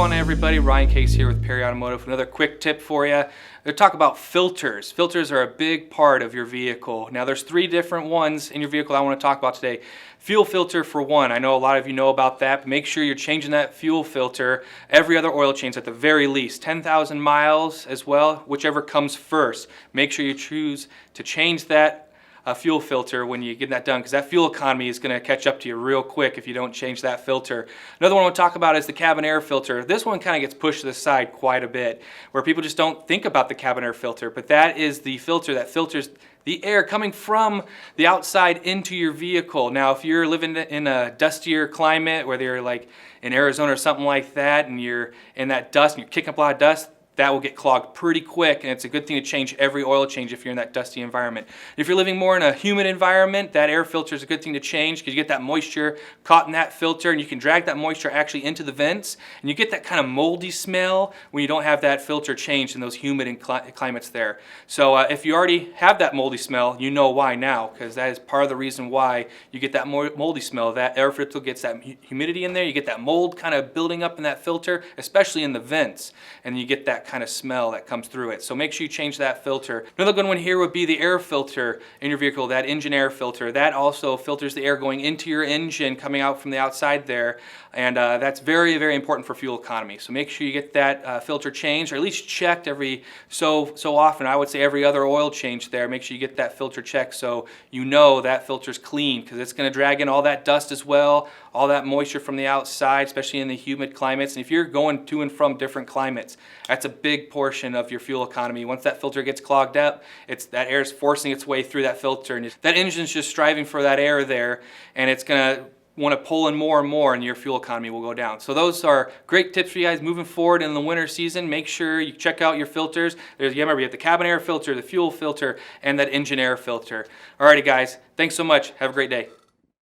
going on, everybody? Ryan Case here with Perry Automotive. Another quick tip for you. They talk about filters. Filters are a big part of your vehicle. Now there's three different ones in your vehicle I want to talk about today. Fuel filter for one. I know a lot of you know about that, but make sure you're changing that fuel filter every other oil change at the very least. 10,000 miles as well, whichever comes first. Make sure you choose to change that fuel filter when you get that done, because that fuel economy is going to catch up to you real quick if you don't change that filter. Another one we'll talk about is the cabin air filter. This one kind of gets pushed to the side quite a bit, where people just don't think about the cabin air filter, but that is the filter that filters the air coming from the outside into your vehicle. Now, if you're living in a dustier climate, whether you're like in Arizona or something like that, and you're in that dust and you're kicking up a lot of dust, that will get clogged pretty quick, and it's a good thing to change every oil change if you're in that dusty environment. If you're living more in a humid environment, that air filter is a good thing to change, because you get that moisture caught in that filter, and you can drag that moisture actually into the vents, and you get that kind of moldy smell when you don't have that filter changed in those humid climates there. So if you already have that moldy smell, you know why now, because that is part of the reason why you get that moldy smell. That air filter gets that humidity in there, you get that mold kind of building up in that filter, especially in the vents, and you get that kind of smell that comes through it. So make sure you change that filter. Another good one here would be the air filter in your vehicle, that engine air filter. That also filters the air going into your engine, coming out from the outside there, and that's very, very important for fuel economy. So make sure you get that filter changed, or at least checked every so often. I would say every other oil change there. Make sure you get that filter checked so you know that filter's clean, because it's going to drag in all that dust as well, all that moisture from the outside, especially in the humid climates. And if you're going to and from different climates, that's a big portion of your fuel economy. Once that filter gets clogged up, that air is forcing its way through that filter, and that engine's just striving for that air there, and it's going to want to pull in more and more, and your fuel economy will go down. So those are great tips for you guys moving forward in the winter season. Make sure you check out your filters. Remember, you have the cabin air filter, the fuel filter, and that engine air filter. Alrighty guys, thanks so much. Have a great day.